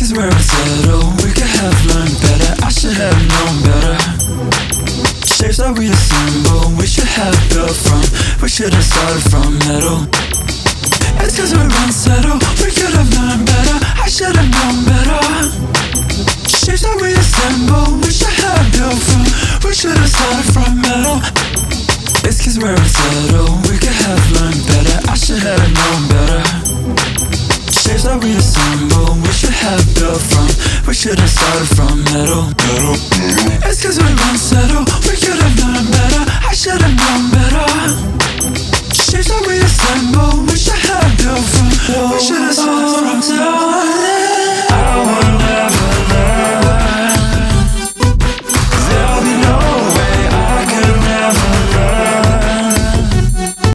is where it's settled. We could have learned better, I should have known better. Shapes that we assemble, we should have built from. We should have started from metal. It's cause we're unsettled, we could have learned better, I should have known better. Shapes that we assemble, we should have built from. We should have started from metal. It's cause we're unsettled, we could have learned better, I should have known better. Shapes that we assemble, we should have built from. We should have started from metal. It's cause we're unsettled, we could have learned better, I should have known better. Shapes that we assemble, we should have built from. We should have started from metal.